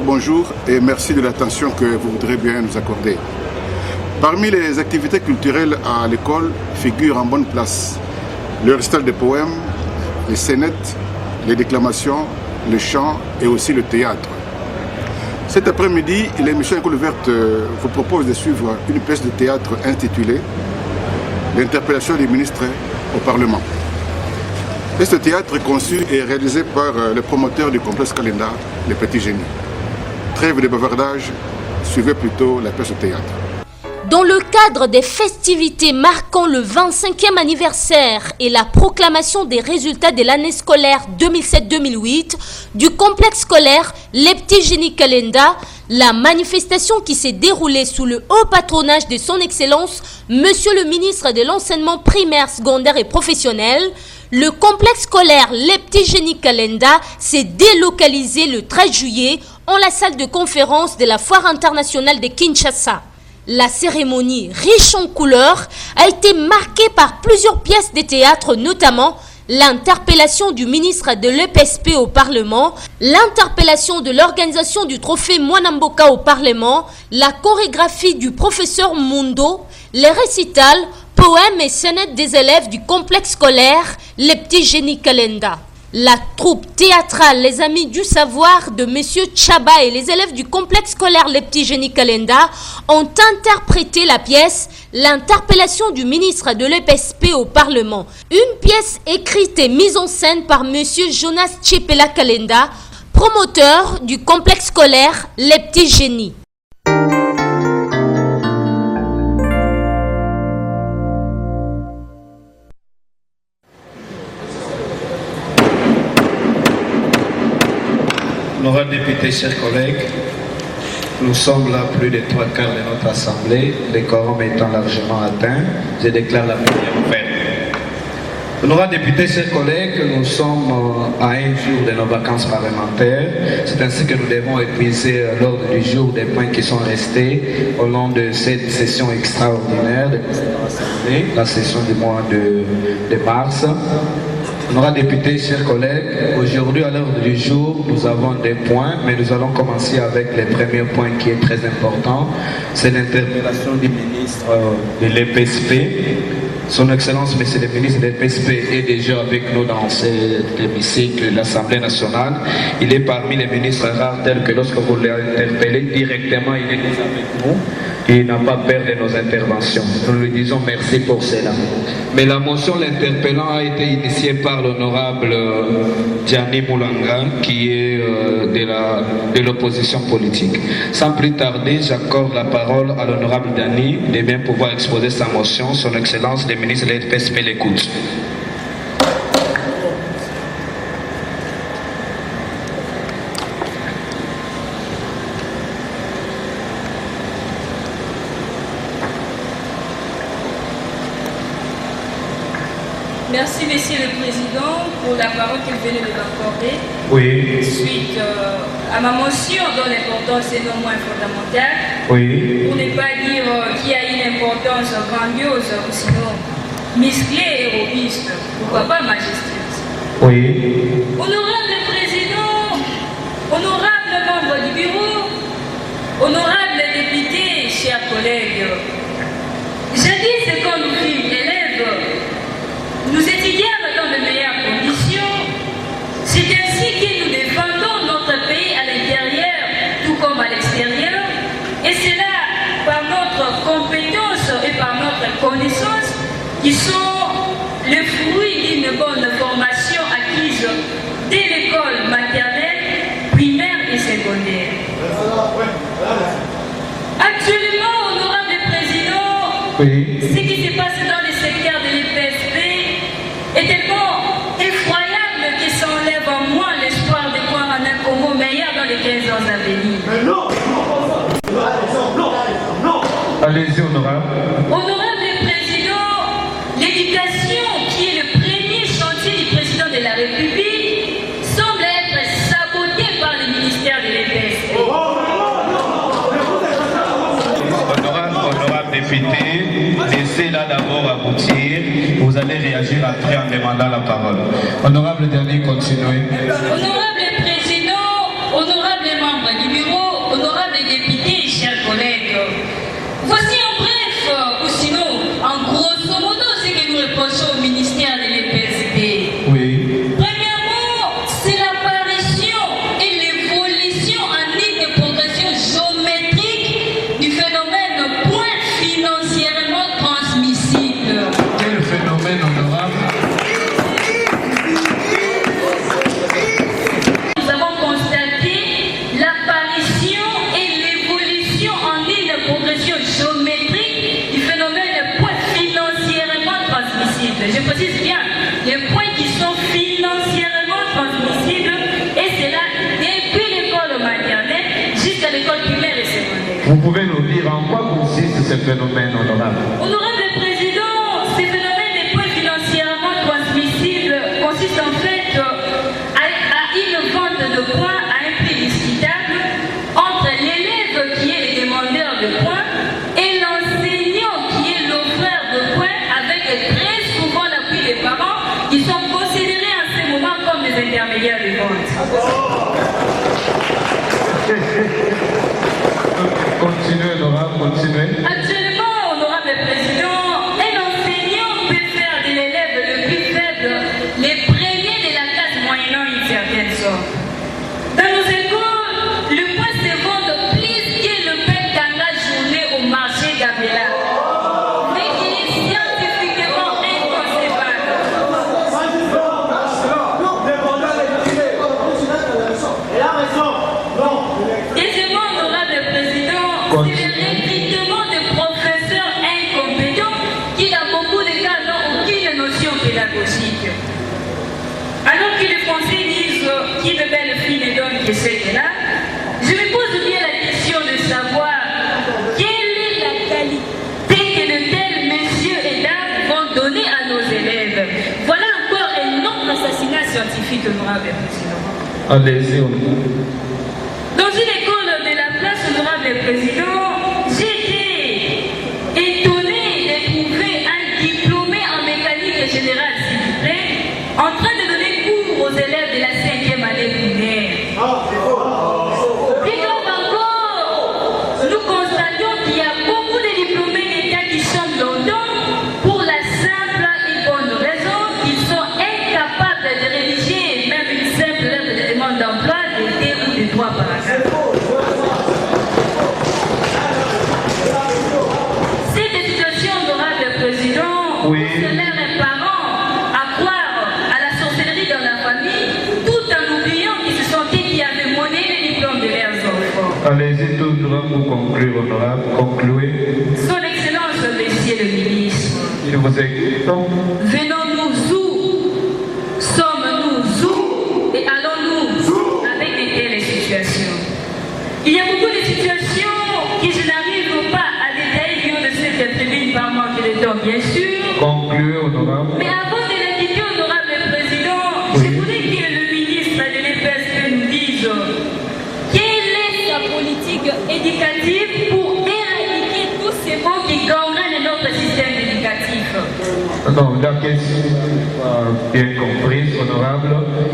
bonjour et merci de l'attention que vous voudrez bien nous accorder. Parmi les activités culturelles à l'école figurent en bonne place le récital de poèmes, les scénettes, les déclamations, le chant et aussi le théâtre. Cet après-midi, l'émission École ouverte vous propose de suivre une pièce de théâtre intitulée « L'interpellation des ministres au Parlement ». Ce théâtre est conçu et réalisé par le promoteur du complexe Kalenda, les Petits Génies. Trêve de bavardage, suivez plutôt la pièce de théâtre. Dans le cadre des festivités marquant le 25e anniversaire et la proclamation des résultats de l'année scolaire 2007-2008 du complexe scolaire Les Petits Génies Kalenda, la manifestation qui s'est déroulée sous le haut patronage de son Excellence, Monsieur le ministre de l'Enseignement primaire, secondaire et professionnel, le complexe scolaire Les Petits Génies Kalenda s'est délocalisé le 13 juillet en la salle de conférence de la Foire internationale de Kinshasa. La cérémonie, riche en couleurs, a été marquée par plusieurs pièces de théâtre, notamment l'interpellation du ministre de l'EPSP au Parlement, l'interpellation de l'organisation du trophée Mwanamboka au Parlement, la chorégraphie du professeur Mundo, les récitals, poèmes et scénettes des élèves du complexe scolaire Les Petits Génies Kalenda. La troupe théâtrale Les Amis du Savoir de M. Tchaba et les élèves du complexe scolaire Les Petits Génies Kalenda ont interprété la pièce L'interpellation du ministre de l'EPSP au Parlement. Une pièce écrite et mise en scène par M. Jonas Tchepela Kalenda, promoteur du complexe scolaire Les Petits Génies. Honorables députés, chers collègues, nous sommes là plus de 3/4 de notre assemblée, le quorum étant largement atteint, je déclare la plénière ouverte. Honorables députés, chers collègues, nous sommes à un jour de nos vacances parlementaires. C'est ainsi que nous devons épuiser l'ordre du jour des points qui sont restés au long de cette session extraordinaire de l'Assemblée, la session du mois de mars. Honorables députés, chers collègues, aujourd'hui à l'ordre du jour, nous avons des points, mais nous allons commencer avec le premier point qui est très important. C'est l'interpellation du ministre de l'EPSP. Son Excellence, Monsieur le ministre de l'EPSP, est déjà avec nous dans cet hémicycle de l'Assemblée nationale. Il est parmi les ministres rares tels que lorsque vous l'interpellez directement, il est déjà avec nous. Il n'a pas peur de nos interventions. Nous lui disons merci pour cela. Mais la motion l'interpellant a été initiée par l'honorable Gianni Moulanga, qui est de l'opposition politique. Sans plus tarder, j'accorde la parole à l'honorable Gianni de bien pouvoir exposer sa motion. Son Excellence, le ministre de l'EPSP l'écoute. Merci, Monsieur le Président, pour la parole que vous venez de m'accorder. Oui. Suite à ma motion dont l'importance est non moins fondamentale. Oui. Pour ne pas dire qu'il y a une importance grandiose ou sinon musclée et robuste. Pourquoi pas majestueuse. Oui. Honorable Président, honorable membre du bureau, honorable député, chers collègues, jadis quand nous fûmes élèves, nous étudions dans de meilleures conditions. C'est ainsi que nous défendons notre pays à l'intérieur, tout comme à l'extérieur. Et c'est là, par notre compétence et par notre connaissance, qui sont le fruit d'une bonne formation acquise dès l'école maternelle, primaire et secondaire. Actuellement, honorable Président, Oui. ce qui se passe dans le secteur de l'EPSP est tellement effroyable que ça enlève en moi l'espoir de voir un Congo meilleur dans les 15 ans à venir. Mais non, non. Allez-y, honorable. Honorable Président, l'éducation, qui est le premier chantier du président de la République, semble être sabotée par le ministère de l'EPSP. Honorable député, laissez-la d'abord aboutir. Vous allez réagir après en demandant la parole. Honorable dernier, continuez. Honorable Président, honorable membre du bureau, Vous pouvez nous dire en quoi consiste ce phénomène, honorable? Honorable Président, ces phénomènes des points financièrement transmissibles consistent en fait à une vente de points à un prix discutable entre l'élève qui est le demandeur de points et l'enseignant qui est l'offreur de points, avec très souvent l'appui des parents qui sont considérés en ce moment comme des intermédiaires de vente. Continuez, honorable, continuez. Actuellement, honorable Président, un enseignant peut faire de l'élève le plus faible les premiers de la classe moyennant une certaine somme. Dans nos écoles, le point se vend plus que le pain dans la journée au marché d'Abela. Mais il est scientifiquement inconcevable. Deuxièmement, honorable Président, c'est le recrutement de professeurs incompétents qui, dans beaucoup de cas, n'ont aucune notion pédagogique. Alors que les Français disent qui de belle fille ne donne que ce qu'elle a, je me pose bien la question de savoir quelle est la qualité que de tels messieurs et dames vont donner à nos élèves. Voilà encore un autre assassinat scientifique, honorable Président. Allez-y, honorable. Dans une école de la place, honorable Président, j'ai été étonné de trouver un diplômé en mécanique générale, s'il vous plaît, en train de donner cours aux élèves de la 5e année primaire. Plus grave encore, nous constatons qu'il y a beaucoup de diplômés d'État qui chantent longtemps pour la simple et bonne raison qu'ils sont incapables de rédiger même une simple lettre de demande d'emploi de 2 ou de 3 paragraphes. Cette situation, honorable Président, Oui. pousse les parents à croire à la sorcellerie dans la famille, tout en oubliant qu'ils se sentaient qu'il y avait monnaie les diplômes de leurs enfants. Allez-y, tout droit pour conclure, honorable. Concluez. Son Excellence, Monsieur le Ministre, Il vous écoute. venons-nous où? Sommes-nous où? Et allons-nous avec de telles situations? Il y a beaucoup de situations que je n'arrive pas à détailler du haut de cette tribune par manque de temps, bien sûr. Concluez, honorable. Mais avant de la quitter, honorable Président, je voulais que le ministre de l'EPSP nous dise quelle est sa politique éducative pour éradiquer tous ces mots qui gangrènent notre système éducatif. Non, la question bien comprise, honorable.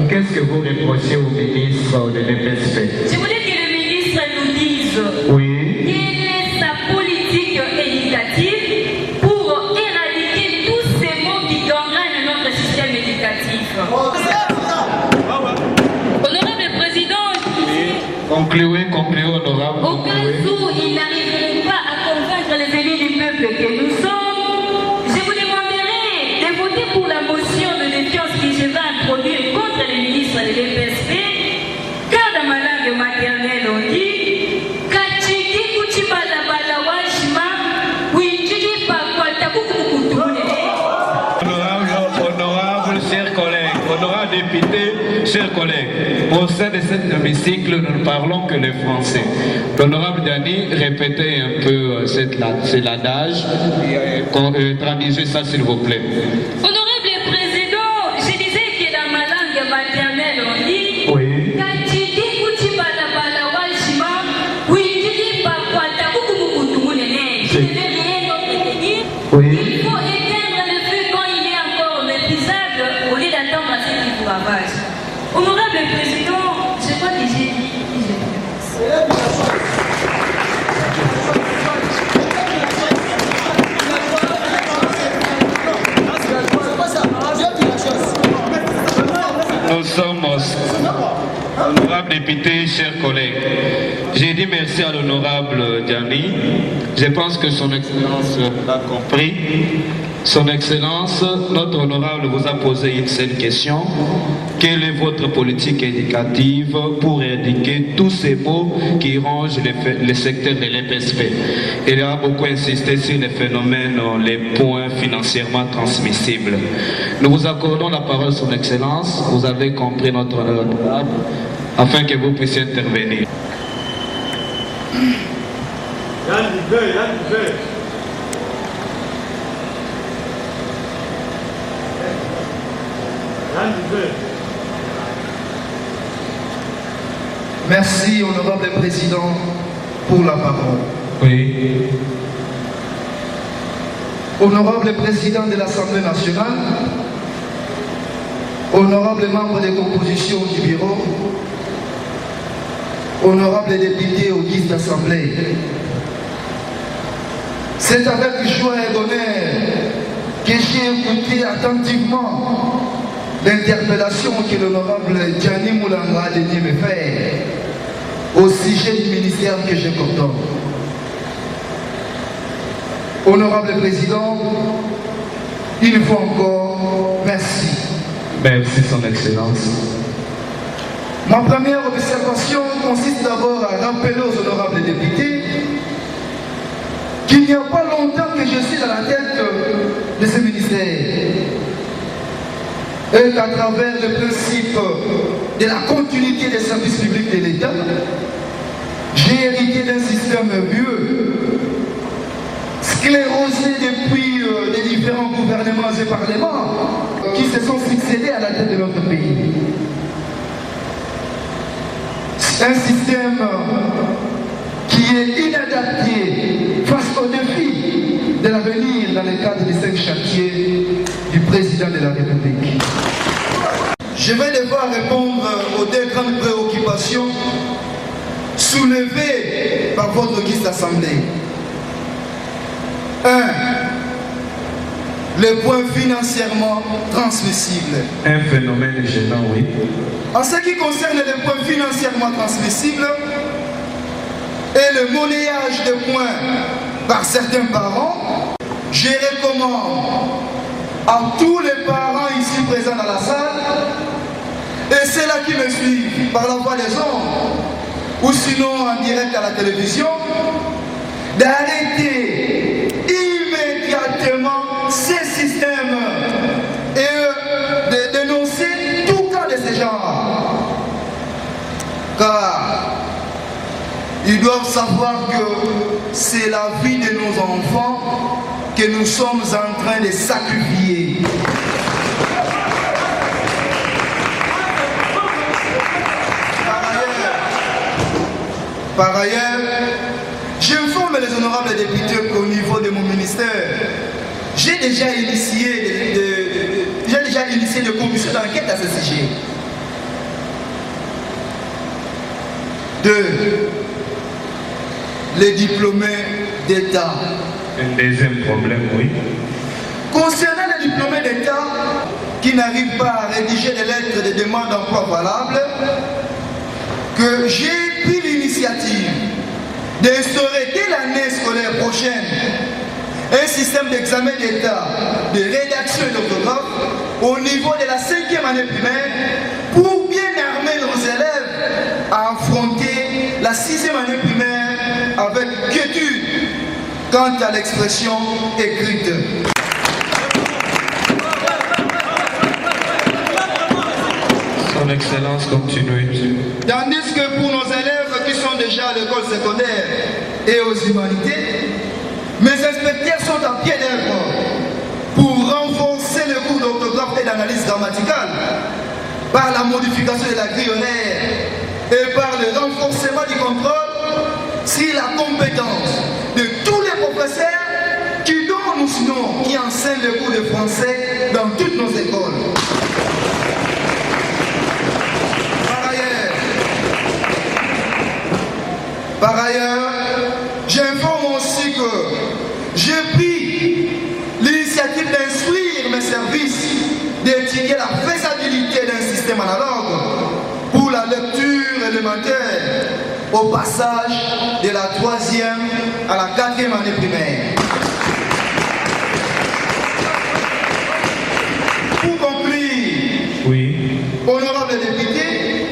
Qu'est-ce que vous reprochez au ministre de l'EPSP? Je voulais que le ministre nous dise Oui. quelle est sa politique éducative pour éradiquer tous ces mots qui gangrènent notre système éducatif. Honorable Président, je disais, Concluez, honorable. au cas où il n'arriverait pas à convaincre les élus du peuple que nous sommes, je vous demanderai de voter pour la motion de défiance que je vais introduire contre le ministre de l'EPSP, car dans ma langue maternelle on dit Kachiki kuchibala bala washima, winjiji pa kwalta kukukutumune. Honorable, chers collègues, honorable député, chers collègues, au sein de cet hémicycle, nous ne parlons que le français. L'honorable Dani, répétez un peu c'est l'adage, traduisez ça s'il vous plaît. Honorable Président, je disais que dans ma langue maternelle on dit Oui. Kachiki kuchibala bala washima, winjiji pa kwalta kukukutumune. Je ne vais rien d'autre que dire. Oui. Il faut éteindre le feu quand il est encore maîtrisable au lieu d'attendre à ce qu'il vous ravage. Honorable Président, je crois que j'ai dit et je prononce. Nous sommes honorable député, chers collègues. J'ai dit merci à l'honorable Diani. Je pense que son Excellence l'a compris. Son Excellence, notre honorable vous a posé une seule question. Quelle est votre politique éducative pour éradiquer tous ces mots qui rongent le secteur de l'EPSP? Il a beaucoup insisté sur les phénomènes, les points financièrement transmissibles. Nous vous accordons la parole, son Excellence. Vous avez compris notre honorable, afin que vous puissiez intervenir. Merci, honorable président, pour la parole. Oui. Honorable président de l'Assemblée nationale, honorable membre des compositions du bureau, honorable député au guise d'Assemblée, c'est avec joie et honneur que j'ai écouté attentivement l'interpellation que l'honorable Gianni Moulanga a daigné me faire au sujet du ministère que je coordonne. Honorable président, une fois encore, merci. Merci, son excellence. Ma première observation consiste d'abord à rappeler aux honorables députés qu'il n'y a pas longtemps que je suis à la tête de ce ministère et qu'à travers le principe de la continuité des services publics de l'État, j'ai hérité d'un système vieux, sclérosé depuis les différents gouvernements et parlements qui se sont succédés à la tête de notre pays. Un système qui est inadapté face aux défis de l'avenir dans le cadre des 5 chantiers du président de la République. Je vais devoir répondre aux 2 grandes préoccupations soulevées par votre guise d'Assemblée. 1. Le point financièrement transmissible. Un phénomène gênant, oui. En ce qui concerne les points financièrement transmissibles et le monnayage de points par certains parents, je recommande à tous les parents ici présents dans la salle et ceux-là qui me suivent par la voie des ondes ou sinon en direct à la télévision d'arrêter immédiatement ces systèmes et de dénoncer tout cas de ce genre. Car ils doivent savoir que c'est la vie de nos enfants que nous sommes en train de sacrifier. Par ailleurs, j'informe les honorables députés qu'au niveau de mon ministère, j'ai déjà initié des commissions d'enquête à ce sujet. 2. Les diplômés d'État. Un deuxième problème, oui. Concernant les diplômés d'État qui n'arrivent pas à rédiger des lettres de demande d'emploi valables, que j'ai pris l'initiative d'instaurer dès l'année scolaire prochaine un système d'examen d'État de rédaction et d'orthographe au niveau de la 5e année primaire pour bien armer nos élèves à affronter la 6e année primaire avec quiétude quant à l'expression écrite. Son Excellence continue. Tandis que pour nos élèves qui sont déjà à l'école secondaire et aux humanités, mes inspecteurs sont à pied d'œuvre pour renforcer le cours d'orthographe et d'analyse grammaticale par la modification de la grille horaire et par le renforcement du contrôle sur la compétence de tous les professeurs qui donnent ou sinon qui enseignent le cours de français dans toutes nos écoles. Par ailleurs, j'informe aussi que j'ai pris l'initiative d'instruire mes services, d'étudier la faisabilité d'un système analogue pour la lecture élémentaire au passage de la 3e à la 4e année primaire. Pour conclure, oui. Honorable député,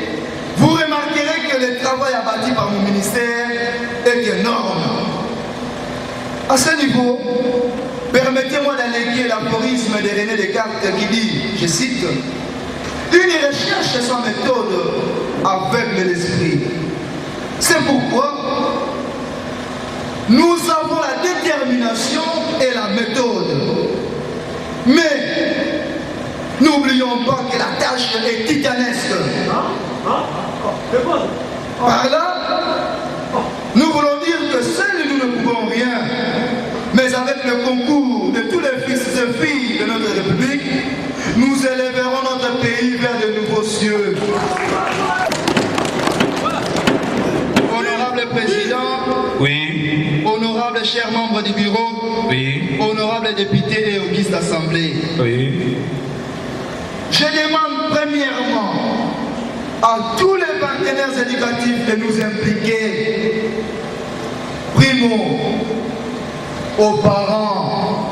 vous remarquerez que le travail abattu par mon ministère est énorme. À ce niveau, permettez-moi d'alléguer l'aphorisme de René Descartes qui dit, je cite, « Une recherche sans méthode aveugle l'esprit. » C'est pourquoi Nous avons la détermination et la méthode. Mais n'oublions pas que la tâche est titanesque. Par là, nous voulons dire que seuls nous ne pouvons rien. Mais avec le concours de tous les fils et filles de notre République, nous élèverons notre pays vers de nouveaux cieux. Honorable Président, oui, honorable chers membres du bureau, oui, honorable député et auguste assemblée, oui, je demande premièrement à tous les partenaires éducatifs de nous impliquer. Primo, aux parents.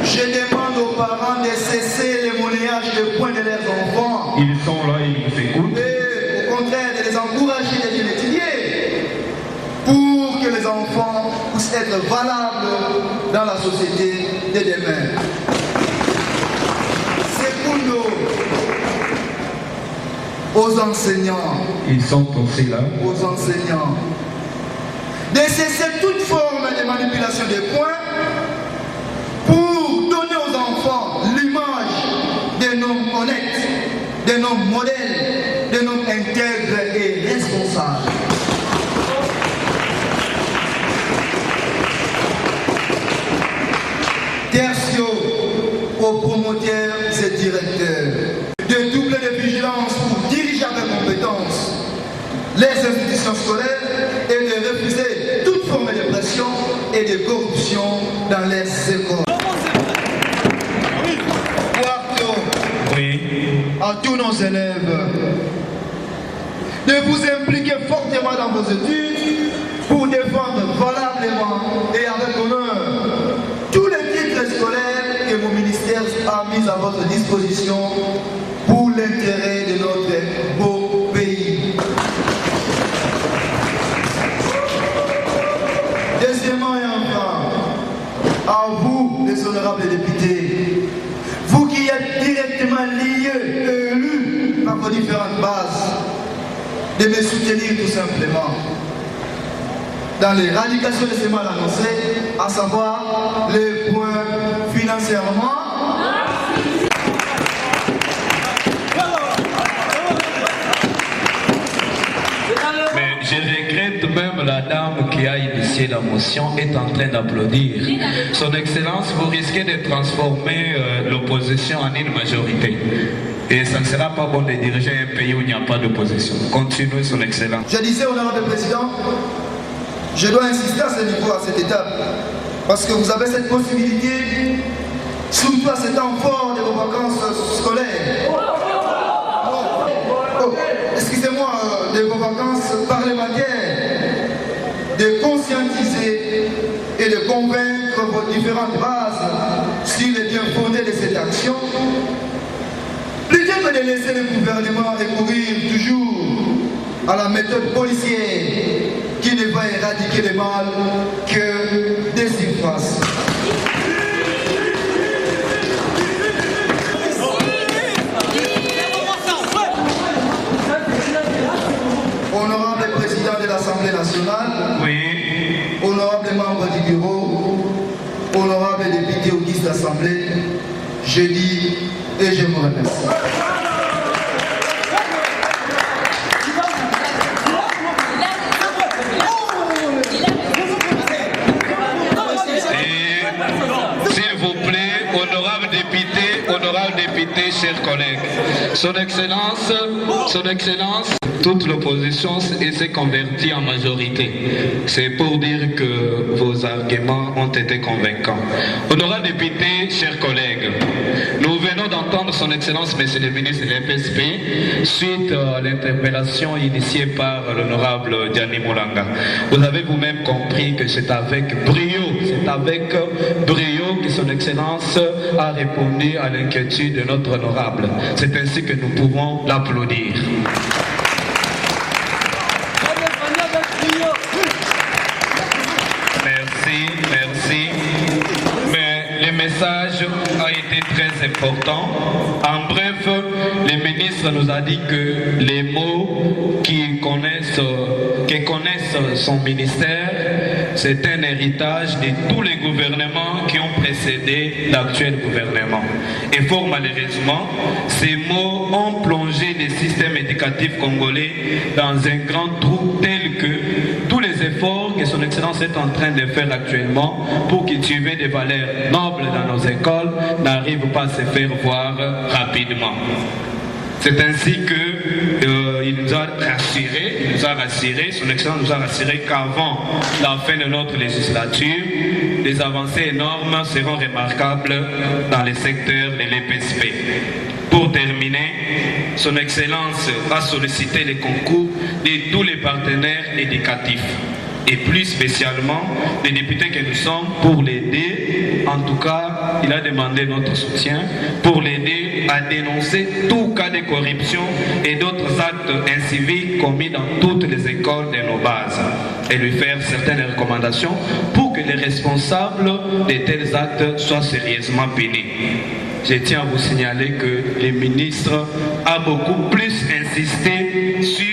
Je demande aux parents de cesser les monnayages de points de leurs enfants. ils sont là, ils nous écoutent. Et au contraire, de les encourager de bien étudier pour que les enfants puissent être valables dans la société de demain. Secondo, aux enseignants. Ils sont aussi là. Aux enseignants. De cesser toute forme de manipulation des points pour donner aux enfants l'image d'un homme honnête, d'un homme modèle, d'un homme intègre et responsable. Tertio, aux promoteurs et directeurs, de doubler de vigilance pour diriger avec compétence les institutions scolaires et de refuser toute forme de pression et de corruption dans les écoles. Quarto, Oui, à tous nos élèves, de vous impliquer fortement dans vos études pour défendre valablement et avec honneur tous les titres scolaires que mon ministère a mis à votre disposition pour l'intérêt de notre beau pays. Deuxièmement et enfin, à vous, les honorables députés, vous qui êtes directement liés et élus par vos différentes bases, de me soutenir tout simplement dans l'éradication de ces mal annoncés, à savoir les points financièrement. mais je regrette même la dame qui a initié la motion est en train d'applaudir. Son Excellence, vous risquez de transformer l'opposition en une majorité. Et ça ne sera pas bon de diriger un pays où il n'y a pas d'opposition. Continuez, Son Excellence. Je disais, honorable président, je dois insister à ce niveau, à cette étape, parce que vous avez cette possibilité, surtout à cet temps fort de vos vacances scolaires. Excusez-moi, de vos vacances parlementaires, de conscientiser et de convaincre vos différentes bases sur les bien fondés de cette action, plutôt que de laisser le gouvernement recourir toujours à la méthode policière qui ne va éradiquer le mal que des surfaces. Honorable président de l'Assemblée nationale, Oui, honorable membre du bureau, honorable député auguste d'Assemblée, je dis et je vous remercie. et s'il vous plaît, honorable député, chers collègues, Son Excellence, toute l'opposition s'est convertie en majorité. C'est pour dire que vos arguments ont été convaincants. Honorable député, chers collègues, nous venons d'entendre Son Excellence, Monsieur le ministre de l'FSP, suite à l'interpellation initiée par l'honorable Diani Moulanga. Vous avez vous-même compris que c'est avec brio que Son Excellence a répondu à l'inquiétude de notre honorable. C'est ainsi que nous pouvons l'applaudir. Merci. Mais le message a été très important. En bref, le ministre nous a dit que les mots que connaissent son ministère, c'est un héritage de tous les gouvernements qui ont précédé l'actuel gouvernement. Et fort malheureusement, ces mots ont plongé le système éducatif congolais dans un grand trou tel que tous les efforts que son Excellence est en train de faire actuellement pour cultiver des valeurs nobles dans nos écoles n'arrivent pas à se faire voir rapidement. C'est ainsi qu'il nous a rassuré, son Excellence nous a rassuré qu'avant la fin de notre législature, des avancées énormes seront remarquables dans les secteurs de l'EPSP. Pour terminer, son Excellence a sollicité les concours de tous les partenaires éducatifs et plus spécialement les députés que nous sommes pour l'aider. En tout cas, il a demandé notre soutien pour l'aider à dénoncer tout cas de corruption et d'autres actes inciviques commis dans toutes les écoles de nos bases et lui faire certaines recommandations pour que les responsables de tels actes soient sérieusement punis. Je tiens à vous signaler que le ministre a beaucoup plus insisté sur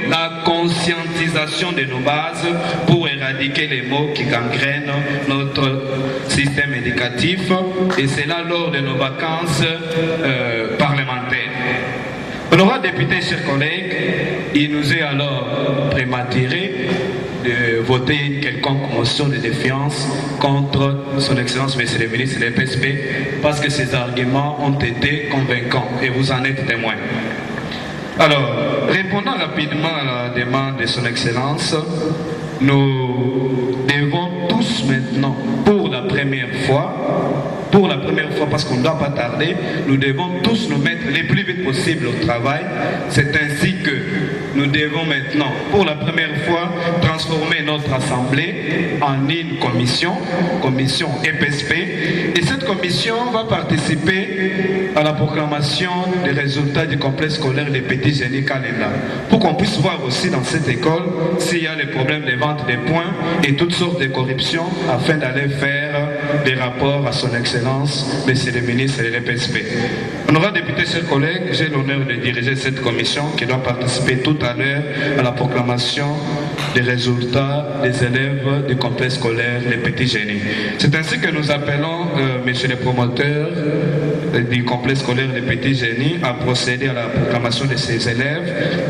la conscientisation de nos bases pour éradiquer les maux qui gangrènent notre système éducatif, et c'est là lors de nos vacances parlementaires. Honorables députés, chers collègues, il nous est alors prématuré de voter une quelconque motion de défiance contre son Excellence Monsieur le ministre de l'EPSP parce que ses arguments ont été convaincants et vous en êtes témoins. Alors, répondant rapidement à la demande de son Excellence, nous devons tous maintenant, pour la première fois, parce qu'on ne doit pas tarder, nous devons tous nous mettre le plus vite possible au travail. C'est ainsi que nous devons maintenant, pour la première fois, transformer notre assemblée en une commission EPSP. Et cette commission va participer à la proclamation des résultats du complexe scolaire des Petits Génies Kalinda, pour qu'on puisse voir aussi dans cette école s'il y a les problèmes de vente des points et toutes sortes de corruptions, afin d'aller faire des rapports à son Excellence, Monsieur le ministre de l'EPSP. Honorables députés, chers collègues, j'ai l'honneur de diriger cette commission qui doit participer tout à l'heure à la proclamation des résultats des élèves du complexe scolaire Les Petits Génies. C'est ainsi que nous appelons Monsieur le promoteur du complexe scolaire Les Petits Génies à procéder à la proclamation de ces élèves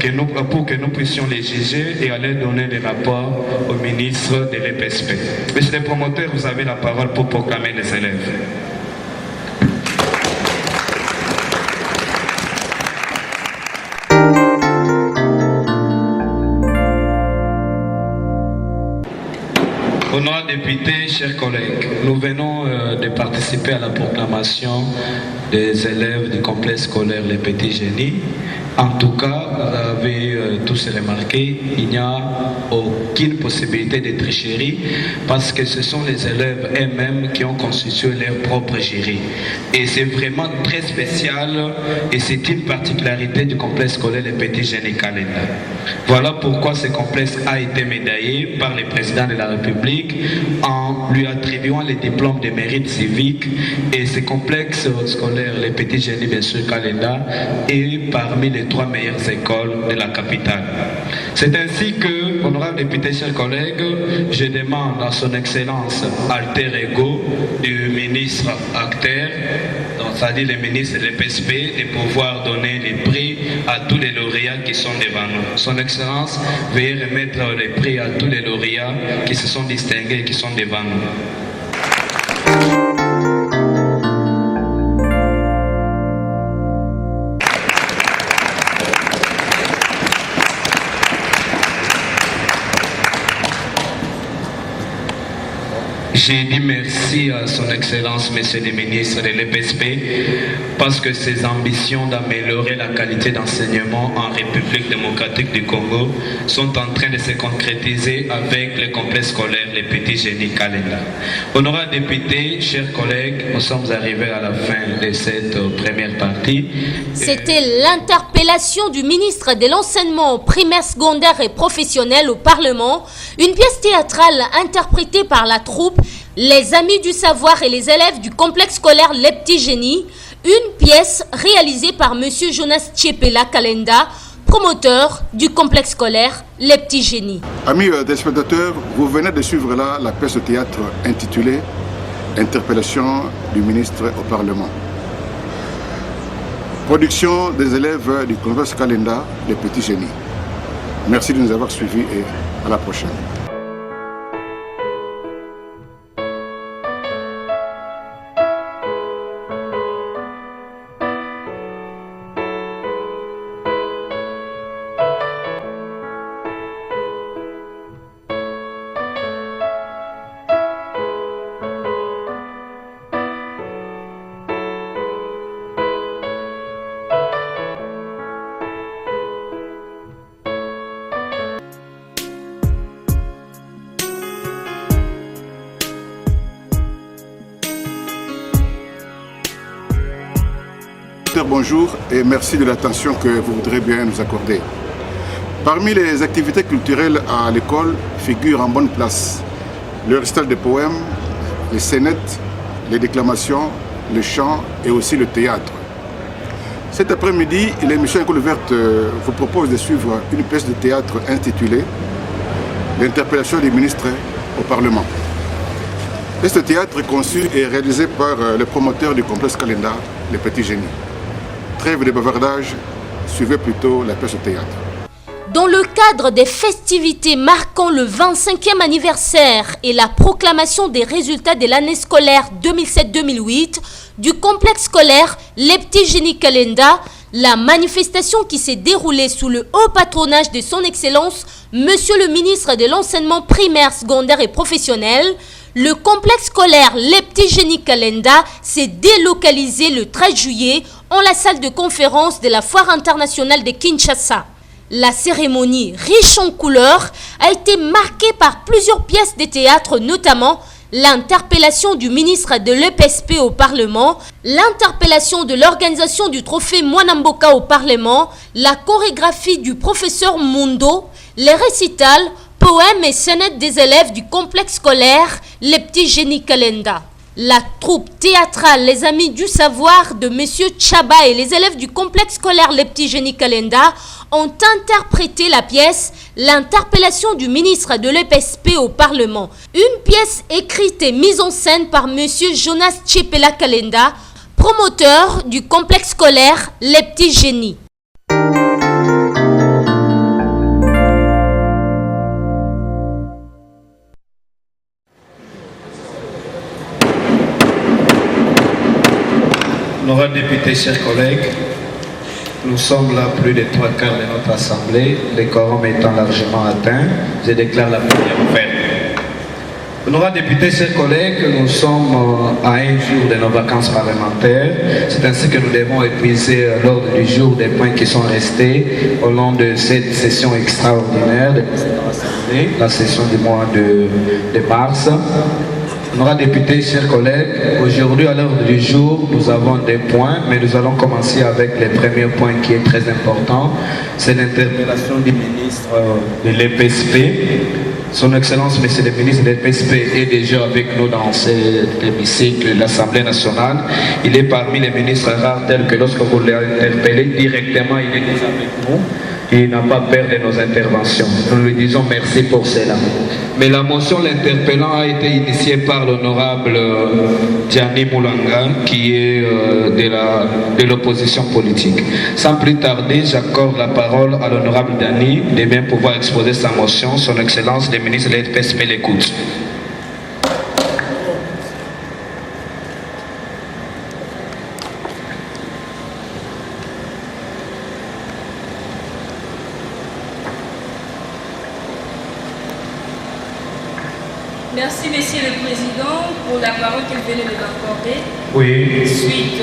pour que nous puissions les juger et aller donner les rapports au ministre de l'EPSP. Monsieur le promoteur, vous avez la parole pour proclamer les élèves. Honorables députés, chers collègues, nous venons de participer à la proclamation des élèves du complexe scolaire Les Petits Génies. En tout cas, vous avez tous remarqué, il n'y a aucune possibilité de tricherie parce que ce sont les élèves eux-mêmes qui ont constitué leur propre jury. Et c'est vraiment très spécial et c'est une particularité du complexe scolaire Les Petits Génies Kalinda. Voilà pourquoi ce complexe a été médaillé par le président de la République en lui attribuant les diplômes de mérite civique, et ce complexe scolaire Les Petits Génies bien sûr Kalinda est parmi les 3 meilleures écoles de la capitale. C'est ainsi que, honorables députés, chers collègues, je demande à son Excellence alter ego du ministre acteur, c'est-à-dire le ministre de l'EPSP, de pouvoir donner les prix à tous les lauréats qui sont devant nous. Son Excellence veuillez remettre les prix à tous les lauréats qui se sont distingués et qui sont devant nous. J'ai dit merci à son Excellence, Monsieur le ministre de l'EPSP, parce que ses ambitions d'améliorer la qualité d'enseignement en République démocratique du Congo sont en train de se concrétiser avec le complexe scolaire Les Petits Génies Kalinda. Honorables députés, chers collègues, nous sommes arrivés à la fin de cette première partie. C'était l'interpellation du ministre de l'enseignement primaire, secondaire et professionnel au Parlement, une pièce théâtrale interprétée par la troupe les Amis du Savoir et les élèves du complexe scolaire Les Petits Génies, une pièce réalisée par M. Jonas Tchepela Kalenda, promoteur du complexe scolaire Les Petits Génies. Amis téléspectateurs, vous venez de suivre là la pièce de théâtre intitulée Interpellation du ministre au Parlement. Production des élèves du complexe Kalenda Les Petits Génies. Merci de nous avoir suivis et à la prochaine. Bonjour et merci de l'attention que vous voudrez bien nous accorder. Parmi les activités culturelles à l'école figurent en bonne place le récital de poèmes, les scénettes, les déclamations, le chant et aussi le théâtre. Cet après-midi, l'émission École Verte vous propose de suivre une pièce de théâtre intitulée L'interpellation des ministres au Parlement. Ce théâtre est conçu et réalisé par le promoteur du complexe Kalenda, Les Petits Génies. Trêve de bavardage, suivez plutôt la pièce de théâtre. Dans le cadre des festivités marquant le 25e anniversaire et la proclamation des résultats de l'année scolaire 2007-2008 du complexe scolaire Les Petits Génies Kalenda, la manifestation qui s'est déroulée sous le haut patronage de son Excellence, Monsieur le ministre de l'Enseignement primaire, secondaire et professionnel, le complexe scolaire Les Petits Génies Kalenda s'est délocalisé le 13 juillet en la salle de conférence de la Foire internationale de Kinshasa. La cérémonie, riche en couleurs, a été marquée par plusieurs pièces de théâtre, notamment l'interpellation du ministre de l'EPSP au Parlement, l'interpellation de l'organisation du trophée Mwanamboka au Parlement, la chorégraphie du professeur Mundo, les récitals, poèmes et scénettes des élèves du complexe scolaire Les Petits Génies Kalenda. La troupe théâtrale Les Amis du Savoir de M. Tchaba et les élèves du complexe scolaire Les Petits Génies Kalenda ont interprété la pièce L'interpellation du ministre de l'EPSP au Parlement. Une pièce écrite et mise en scène par M. Jonas Tchepela Kalenda, promoteur du complexe scolaire Les Petits Génies. Honorables députés, chers collègues, nous sommes là plus de 3/4 de notre assemblée, le quorum étant largement atteint, je déclare la plénière ouverte. Honorables députés, chers collègues, nous sommes à un jour de nos vacances parlementaires. C'est ainsi que nous devons épuiser l'ordre du jour des points qui sont restés au long de cette session extraordinaire de l'Assemblée, la session du mois de mars. Honorables députés, chers collègues, aujourd'hui à l'ordre du jour, nous avons des points, mais nous allons commencer avec le premier point qui est très important. C'est l'interpellation du ministre de l'EPSP. Son Excellence, Monsieur le ministre de l'EPSP, est déjà avec nous dans cet hémicycle de l'Assemblée nationale. Il est parmi les ministres rares tels que lorsque vous l'interpellez directement, il est déjà avec nous. Il n'a pas peur de nos interventions. Nous lui disons merci pour cela. Mais la motion l'interpellant a été initiée par l'honorable Gianni Moulanga, qui est de l'opposition politique. Sans plus tarder, j'accorde la parole à l'honorable Gianni de bien pouvoir exposer sa motion. Son Excellence, le ministre de l'EPSP l'écoute. Merci, Monsieur le Président, pour la parole que vous venez de m'accorder. Oui. Suite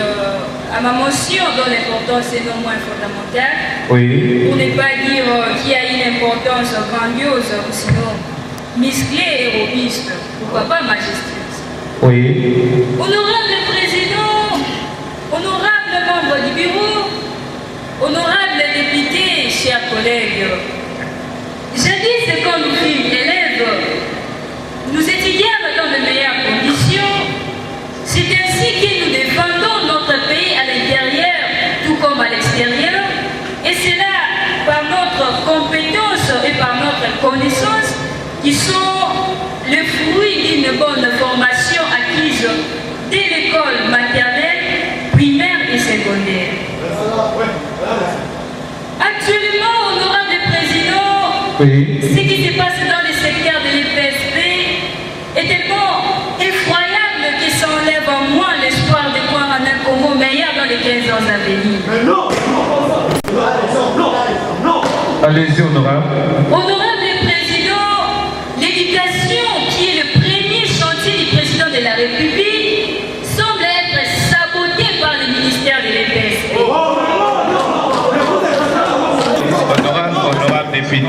à ma motion dont l'importance est non moins fondamentale. Oui. Pour ne pas dire qu'il y a une importance grandiose, ou sinon musclée et robuste. Pourquoi pas majestueuse. Oui. Honorable Président, honorable membre du bureau, honorable député, chers collègues, jadis quand nous fûmes élèves, nous étudiâmes dans de meilleures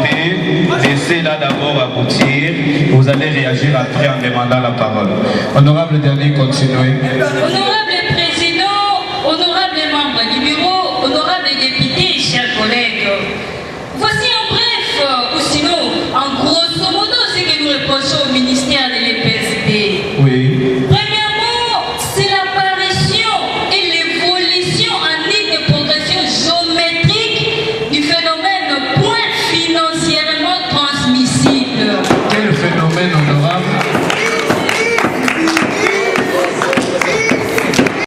députés, laissez-la d'abord aboutir. Vous allez réagir après en demandant la parole. Honorable dernier, continuez. Honorable Président, honorables membres du bureau, honorables députés, chers collègues, voici en bref, ou sinon en grosso modo, ce que nous reprochons au ministère de l'EPSP. Oui. Premièrement, c'est l'apparition et l'évolution en ligne de progression géométrique du phénomène point financièrement transmissible. Quel phénomène, honorable?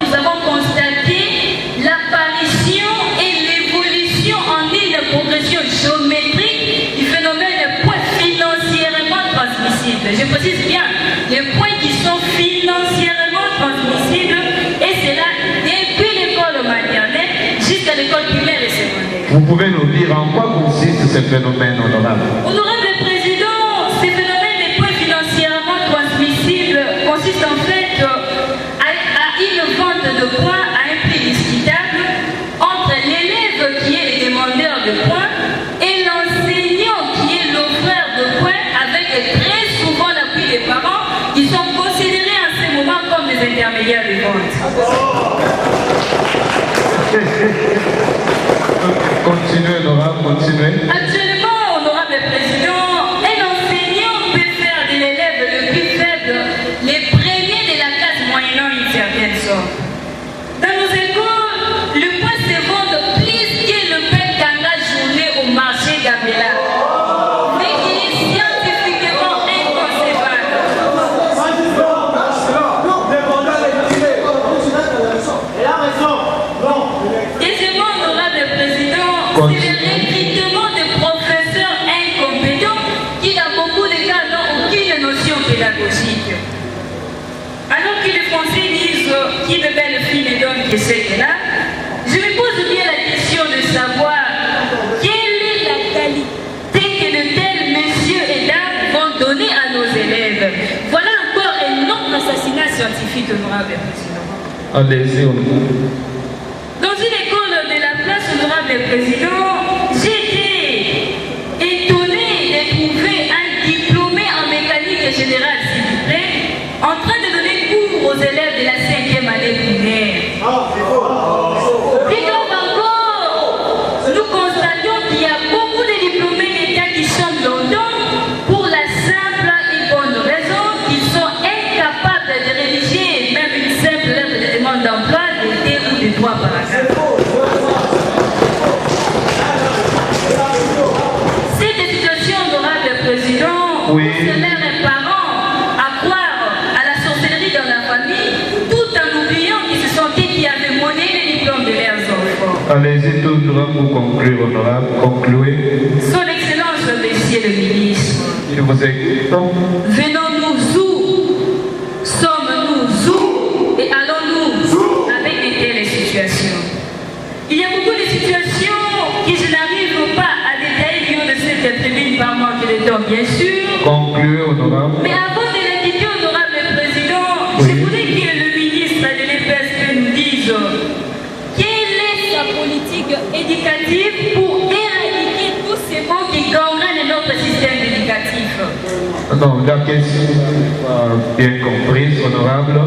Nous avons constaté l'apparition et l'évolution en ligne de progression géométrique du phénomène point financièrement transmissible. Je précise bien, les points qui sont financièrement transmissibles, et c'est là depuis l'école maternelle jusqu'à l'école primaire et secondaire. Vous pouvez nous dire en quoi consiste ce phénomène, honorable? Honorable Président, ces phénomènes des points financièrement transmissibles consistent en fait à une vente de points à un prix discutable entre l'élève qui est le demandeur de points et l'enseignant qui est l'offreur de points, avec très souvent l'appui des parents qui sont considérés en ce moment comme des intermédiaires de vente. Continuez, honorable, continuez. Actuellement, honorable Président, un enseignant peut faire de l'élève le plus faible les premiers de la classe moyennant une certaine somme. Dans nos écoles, le point se vend plus que le pain d'engrais journée au marché d'Abela. Mais il est scientifiquement inconcevable. Deuxièmement, honorable Président, c'est le recrutement de professeurs incompétents qui, dans beaucoup de cas, n'ont aucune notion pédagogique. Alors que les Français disent qui de belles filles ne donne que c'est que là, je me pose bien la question de savoir quelle est la qualité que de tels messieurs et dames vont donner à nos élèves. Voilà encore un autre assassinat scientifique, honorable Président. Allez-y, honorable. Dans une école de la place, honorable Président, j'ai été étonné de trouver un diplômé en mécanique générale, s'il vous plaît, en train de donner cours aux élèves de la 5e année primaire. Plus grave encore, nous constatons qu'il y a beaucoup de diplômés d'État qui chantent longtemps pour la simple et bonne raison qu'ils sont incapables de rédiger même une simple lettre de demande d'emploi, de T ou de 3 paragraphes. Cette situation, honorable Président, Oui. pousse leurs parents à croire à la sorcellerie dans la famille, tout en oubliant qu'ils se sentaient qui avaient monnaie les diplômes de leurs enfants. Allez-y, tout droit pour conclure, honorable. Concluez. Son Excellence, Monsieur le Ministre, Je vous écoute. venons-nous où? Sommes-nous où? Et allons-nous où avec de telles situations? Il y a beaucoup de situations que je n'arrive pas à détailler du haut de cette tribune par manque de temps, bien sûr. Concluez, honorable. Mais avant de la quitter, honorable Président, Oui. je voudrais que le ministre de l'EPSP nous dise quelle est sa politique éducative pour éradiquer tous ces mots qui gangrènent notre système éducatif. Non, la question bien comprise, honorable.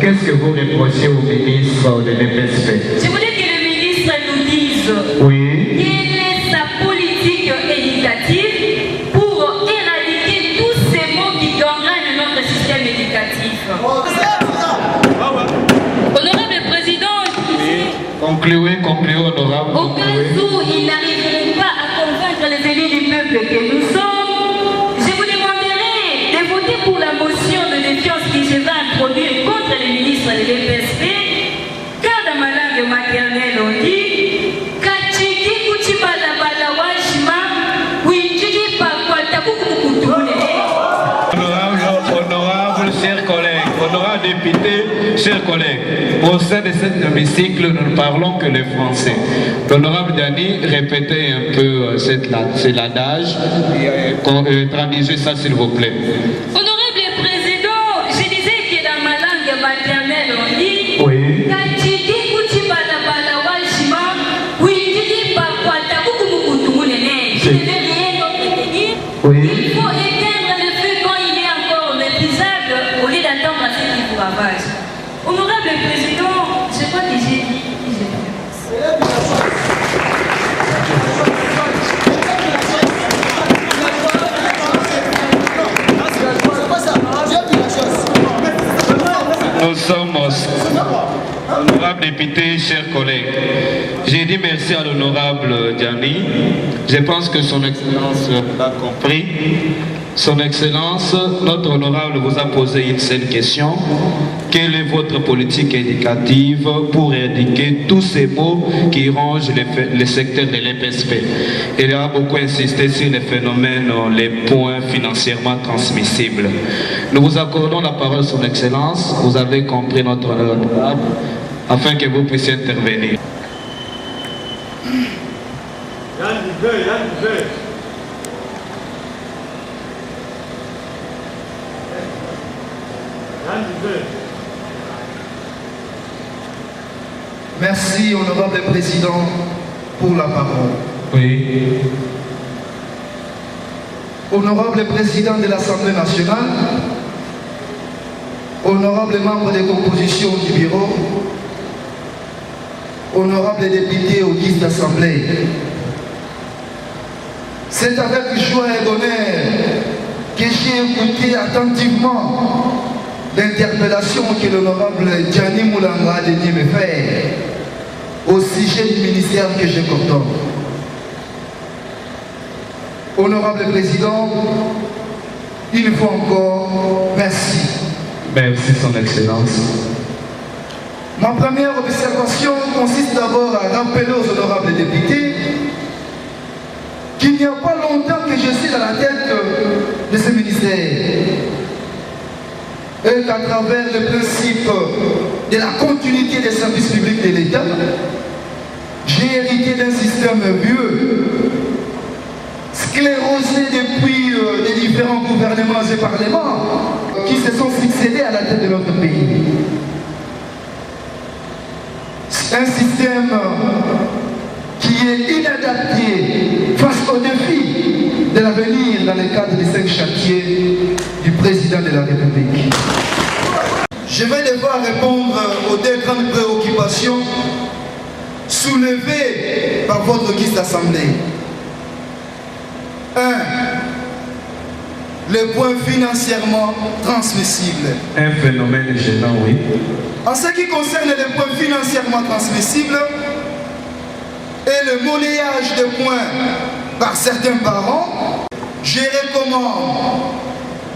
Qu'est-ce que vous reprochez au ministre de l'EPSP? Je voudrais que le ministre nous dise Oui. quelle est sa politique éducative pour éradiquer tous ces mots qui gangrènent notre système éducatif. Honorable Président, Concluez, honorable. au cas où ils n'arriveront pas à convaincre les élus du peuple que nous sommes, je vous demanderai de voter pour la motion de défiance que je vais introduire contre le ministre de l'EPSP, car dans ma langue maternelle on dit Kachiki kuchibala bala washima, winjiji pakwata kukukutumune. Honorable, chers collègues, honorable député, chers collègues, au sein de cet hémicycle, nous ne parlons que le français. L'honorable Dani, répétez un peu c'est l'adage, traduisez ça s'il vous plaît. Honorable Président, je disais que dans ma langue maternelle on dit Oui. Kachiki kuchibala bala washima, winjiji pakwata kukukutumune. Je ne vais rien d'autre que ravage. Honorable Président, je crois que j'ai dit. Nous sommes honorables députés, chers collègues. J'ai dit merci à l'honorable Diani. Je pense que son Excellence l'a compris. Son Excellence, notre honorable vous a posé une seule question. Quelle est votre politique éducative pour éradiquer tous ces maux qui rongent le secteur de l'EPSP? Il a beaucoup insisté sur les phénomènes, les points financièrement transmissibles. Nous vous accordons la parole, son Excellence. Vous avez compris notre honorable, afin que vous puissiez intervenir. Merci, honorable Président, pour la parole. Oui. Honorable Président de l'Assemblée nationale, honorable membre des compositions du bureau, honorable député au guise d'Assemblée, c'est avec joie et honneur que j'ai écouté attentivement l'interpellation que l'honorable Diani Moulanga Denis me fait au sujet du ministère que je coordonne. Honorable Président, une fois encore, merci. Merci, son Excellence. Ma première observation consiste d'abord à rappeler aux honorables députés qu'il n'y a pas longtemps que je suis à la tête de ce ministère et qu'à travers le principe de la continuité des services publics de l'État, j'ai hérité d'un système vieux, sclérosé depuis les différents gouvernements et parlements qui se sont succédés à la tête de notre pays. Un système qui est inadapté face aux défis de l'avenir dans le cadre des 5 chantiers du président de la République. Je vais devoir répondre aux 2 grandes préoccupations soulevées par votre guise d'Assemblée. 1. Le point financièrement transmissible. Un phénomène gênant, oui. En ce qui concerne les points financièrement transmissibles et le monnayage de points par certains parents, je recommande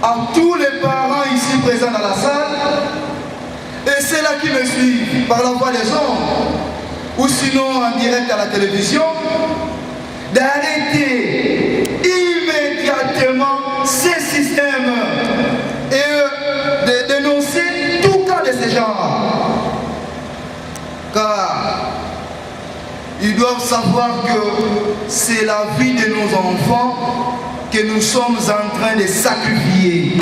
à tous les parents ici présents dans la salle et ceux-là qui me suivent par la voie des ondes ou sinon en direct à la télévision d'arrêter immédiatement ces systèmes et de dénoncer tout cas de ce genre. Car ils doivent savoir que c'est la vie de nos enfants que nous sommes en train de sacrifier.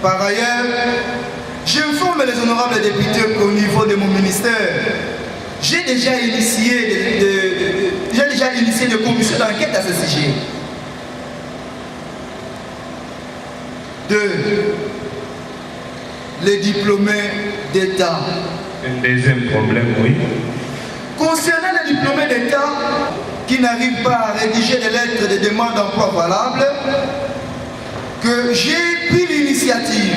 Par ailleurs, j'informe les honorables députés qu'au niveau de mon ministère, j'ai déjà initié des commissions d'enquête à ce sujet. 2. Les diplômés d'État. Un deuxième problème, oui. Concernant les diplômés d'État qui n'arrivent pas à rédiger des lettres de demande d'emploi valables, que j'ai pris l'initiative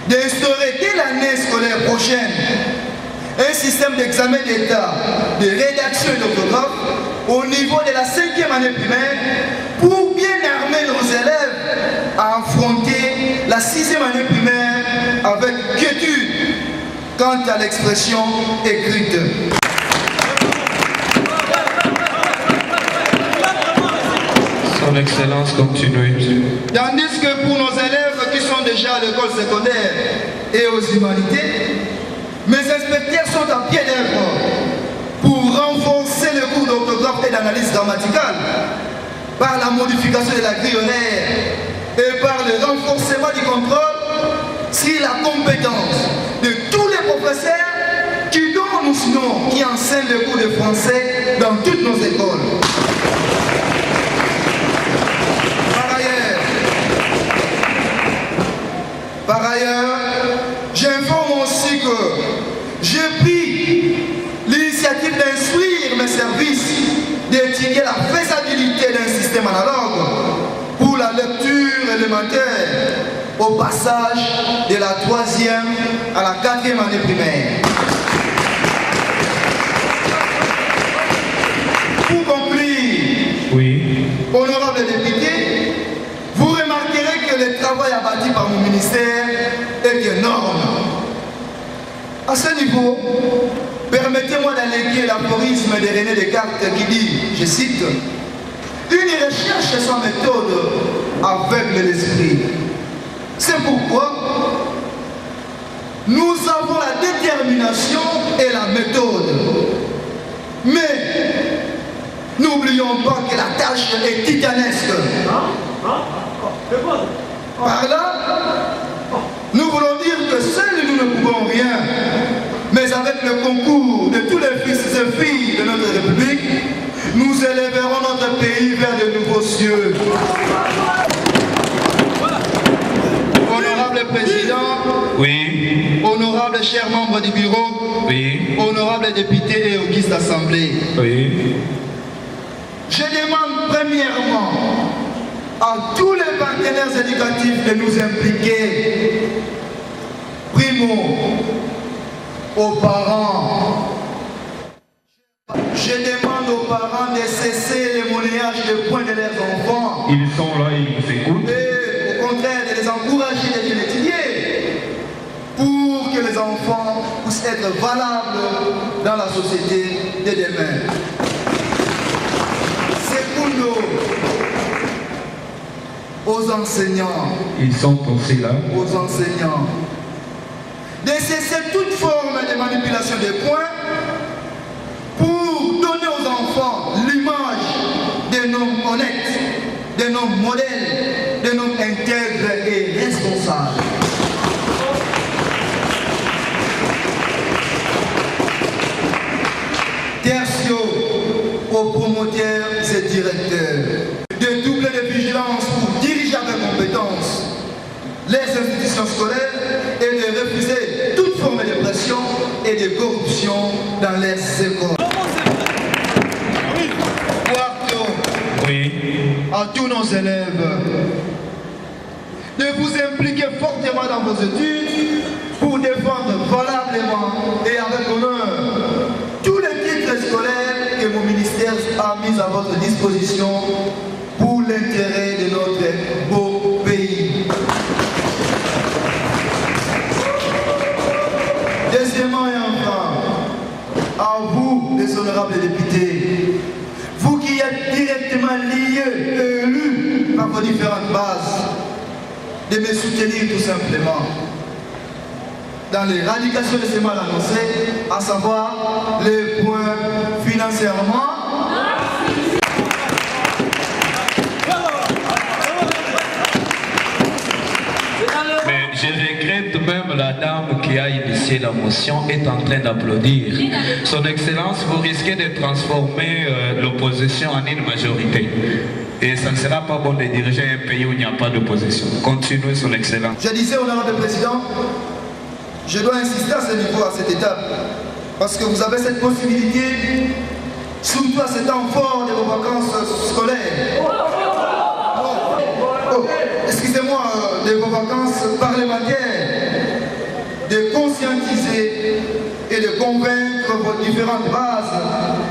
d'instaurer dès l'année scolaire prochaine un système d'examen d'État de rédaction et d'orthographe au niveau de la 5e année primaire pour bien armer nos élèves à affronter la 6e année primaire avec quiétude quant à l'expression écrite. Son Excellence continue. Tandis que pour nos élèves qui sont déjà à l'école secondaire et aux humanités, mes inspecteurs sont à pied d'œuvre pour renforcer le cours d'orthographe et d'analyse grammaticale par la modification de la grille horaire et par le renforcement du contrôle sur la compétence de tous les professeurs qui donnent ou sinon qui enseignent le cours de français dans toutes nos écoles. supplémentaire au passage de la 3e à la 4e année primaire. Pour conclure, Oui. honorable député, vous remarquerez que le travail abattu par mon ministère est énorme. À ce niveau, permettez-moi d'alléguer l'aphorisme de René Descartes qui dit, je cite, « Une recherche sans méthode aveugle l'esprit. » C'est pourquoi nous avons la détermination et la méthode. Mais n'oublions pas que la tâche est titanesque. Par là, nous voulons dire que seuls nous ne pouvons rien, mais avec le concours de tous les fils et filles de notre République, nous élèverons notre pays vers de nouveaux cieux. Honorable Président, Oui. honorable chers membres du bureau, Oui. honorable député et auguste assemblée, Oui. je demande premièrement à tous les partenaires éducatifs de nous impliquer. Primo, aux parents. Je demande aux parents de cesser le monnayage de points de leurs enfants. Ils sont là, ils nous écoutent. Et au contraire, de les encourager de bien étudier pour que les enfants puissent être valables dans la société de demain. Secondo, aux enseignants. Ils sont aussi là. Aux enseignants. De cesser toute forme de manipulation des points pour donner aux enfants l'image d'un homme honnête, d'un homme modèle, d'un homme intègre et responsable. Tertio, aux promoteurs et directeurs, de doubler de vigilance pour diriger avec compétence les institutions scolaires et de refuser toute forme de pression et de corruption dans les écoles. Quarto, Oui. à tous nos élèves, de vous impliquer fortement dans vos études pour défendre valablement et avec honneur tous les titres scolaires que mon ministère a mis à votre disposition pour l'intérêt de notre beau pays. Deuxièmement et enfin, à vous, les honorables députés, vous qui êtes directement liés et élus par vos différentes bases, de me soutenir tout simplement dans l'éradication de ces mal annoncés, à savoir les points financièrement. Mais je regrette même la dame qui a initié la motion est en train d'applaudir. Son Excellence, vous risquez de transformer l'opposition en une majorité. Et ça ne sera pas bon de diriger un pays où il n'y a pas d'opposition. Continuez, Son Excellence. Je disais, honorable président, je dois insister à ce niveau, à cette étape, parce que vous avez cette possibilité, surtout à ce temps fort de vos vacances scolaires. Excusez-moi, de vos vacances parlementaires, de conscientiser et de convaincre vos différentes bases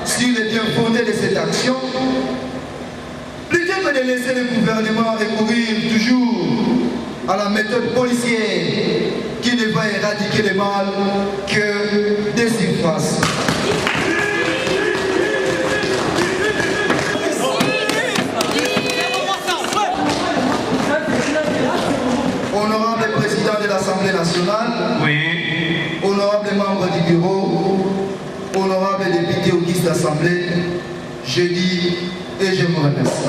sur les bien fondés de cette action, plutôt que de laisser le gouvernement recourir toujours à la méthode policière qui ne va éradiquer le mal que des surfaces. Honorable président de l'Assemblée nationale, Oui. honorable membre du bureau, honorable député auguste d'Assemblée, je dis et je vous remercie.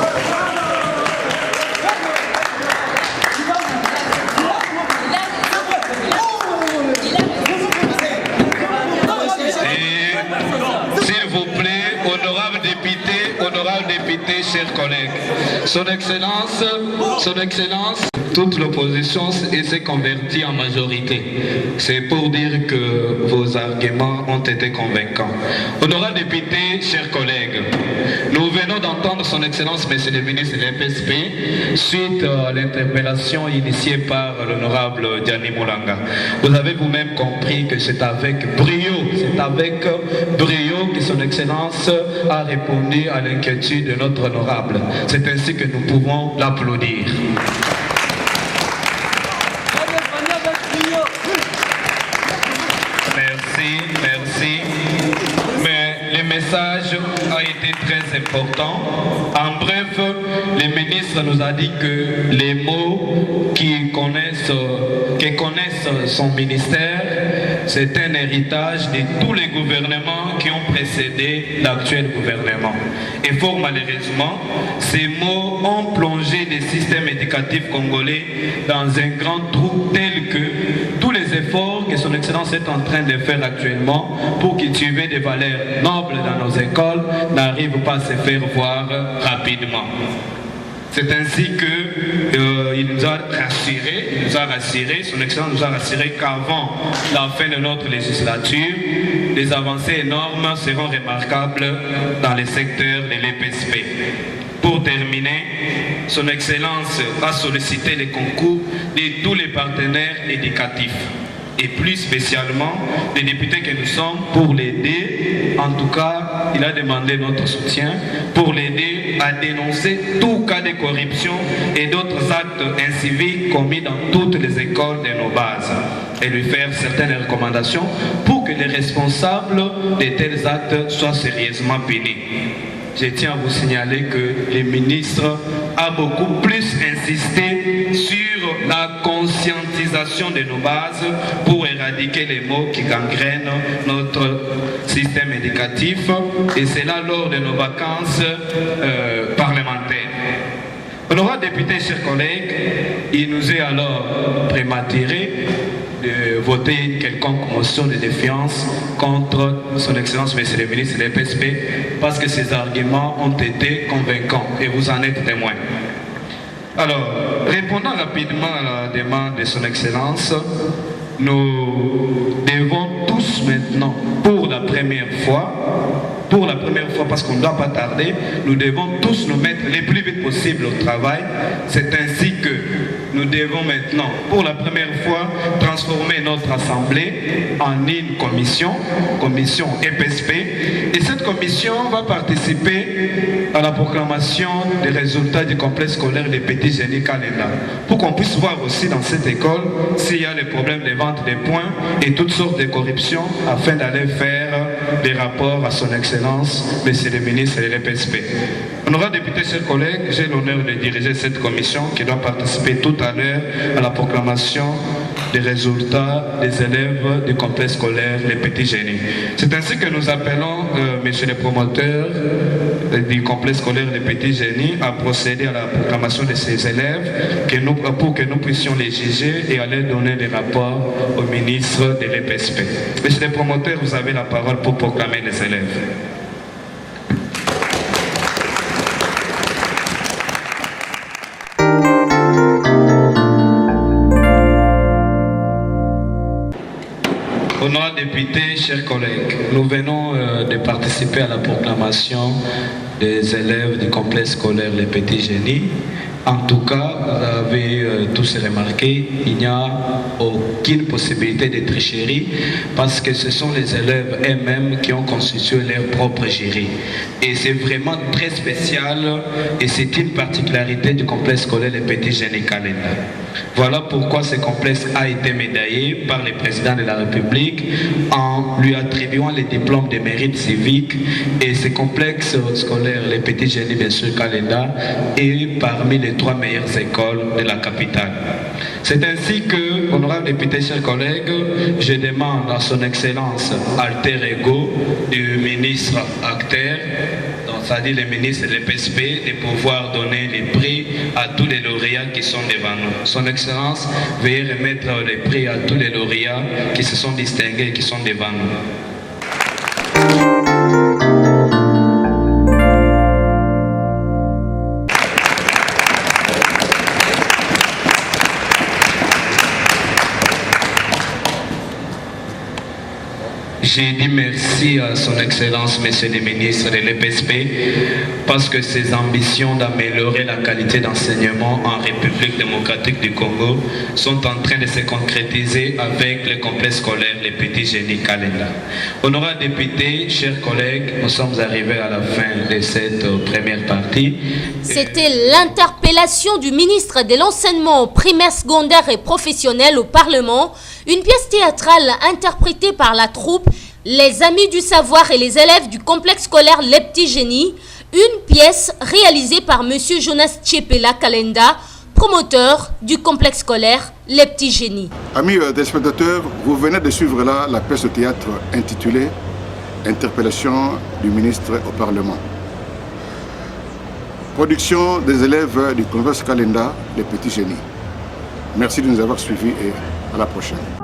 S'il vous plaît, honorable député, chers chers collègues. Son Excellence, toute l'opposition s'est convertie en majorité. C'est pour dire que vos arguments ont été convaincants. Honorables députés, chers collègues, nous venons d'entendre son Excellence, Monsieur le ministre de l'EPSP, suite à l'interpellation initiée par l'honorable Diani Moulanga. Vous avez vous-même compris que c'est avec brio que son Excellence a répondu à l'inquiétude de notre honorable. C'est ainsi que nous pouvons l'applaudir. Merci. Mais le message a été très important. En bref, le ministre nous a dit que les mots que connaissent son ministère, c'est un héritage de tous les gouvernements qui ont précédé l'actuel gouvernement. Et fort malheureusement, ces mots ont plongé le système éducatif congolais dans un grand trou tel que tous les efforts que son Excellence est en train de faire actuellement pour cultiver des valeurs nobles dans nos écoles n'arrivent pas à se faire voir rapidement. C'est ainsi qu'il nous a rassuré, son Excellence nous a rassuré qu'avant la fin de notre législature, des avancées énormes seront remarquables dans les secteurs de l'EPSP. Pour terminer, son Excellence a sollicité les concours de tous les partenaires éducatifs et plus spécialement les députés que nous sommes pour l'aider. En tout cas, il a demandé notre soutien pour l'aider à dénoncer tout cas de corruption et d'autres actes inciviques commis dans toutes les écoles de nos bases et lui faire certaines recommandations pour que les responsables de tels actes soient sérieusement punis. Je tiens à vous signaler que le ministre a beaucoup plus insisté sur la conscientisation de nos bases pour éradiquer les maux qui gangrènent notre système éducatif, et c'est là lors de nos vacances parlementaires. Honorables députés, chers collègues, il nous est alors prématuré de voter une quelconque motion de défiance contre son Excellence Monsieur le ministre de l'EPSP parce que ses arguments ont été convaincants et vous en êtes témoins. Alors, répondant rapidement à la demande de son Excellence, nous devons tous maintenant, pour la première fois, parce qu'on ne doit pas tarder, nous devons tous nous mettre le plus vite possible au travail. C'est ainsi que nous devons maintenant, pour la première fois, transformer notre assemblée en une commission EPSP. Et cette commission va participer à la proclamation des résultats du complexe scolaire des Petits Génies Kalenda, pour qu'on puisse voir aussi dans cette école s'il y a des problèmes de vente des points et toutes sortes de corruptions, afin d'aller faire des rapports à son Excellence, Monsieur le ministre de l'EPSP. Honorables députés, chers collègues, j'ai l'honneur de diriger cette commission qui doit participer tout à l'heure à la proclamation des résultats des élèves du complexe scolaire Les Petits Génies. C'est ainsi que nous appelons Monsieur le promoteur du complexe scolaire Les Petits Génies à procéder à la proclamation de ces élèves pour que nous puissions les juger et aller donner des rapports au ministre de l'EPSP. Monsieur le promoteur, vous avez la parole pour proclamer les élèves. Honorables députés, chers collègues, nous venons de participer à la proclamation des élèves du complexe scolaire Les Petits Génies. En tout cas, vous avez tous remarqué, il n'y a aucune possibilité de tricherie parce que ce sont les élèves eux-mêmes qui ont constitué leur propre jury. Et c'est vraiment très spécial et c'est une particularité du complexe scolaire Les Petits Génies Kalenda. Voilà pourquoi ce complexe a été médaillé par le président de la République en lui attribuant les diplômes de mérite civique, et ce complexe scolaire Les Petits Génies bien sûr Kalenda est parmi les 3 meilleures écoles de la capitale. C'est ainsi que, honorables députés, chers collègues, je demande à son Excellence alter ego du ministre acteur, c'est-à-dire le ministre de l'EPSP, de pouvoir donner les prix à tous les lauréats qui sont devant nous. Son Excellence, veuillez remettre les prix à tous les lauréats qui se sont distingués et qui sont devant nous. J'ai dit merci à son Excellence, Monsieur le ministre de l'EPSP, parce que ses ambitions d'améliorer la qualité d'enseignement en République démocratique du Congo sont en train de se concrétiser avec le complexe scolaire Les Petits Génies Kalenda. Honorables députés, chers collègues, nous sommes arrivés à la fin de cette première partie. C'était l'interpellation du ministre de l'enseignement primaire, secondaire et professionnel au Parlement, une pièce théâtrale interprétée par la troupe Les Amis du Savoir et les élèves du complexe scolaire Les Petits Génies, une pièce réalisée par M. Jonas Tchepela Kalenda, promoteur du complexe scolaire Les Petits Génies. Amis téléspectateurs, vous venez de suivre là la pièce de théâtre intitulée Interpellation du ministre au Parlement. Production des élèves du complexe Kalenda Les Petits Génies. Merci de nous avoir suivis et à la prochaine.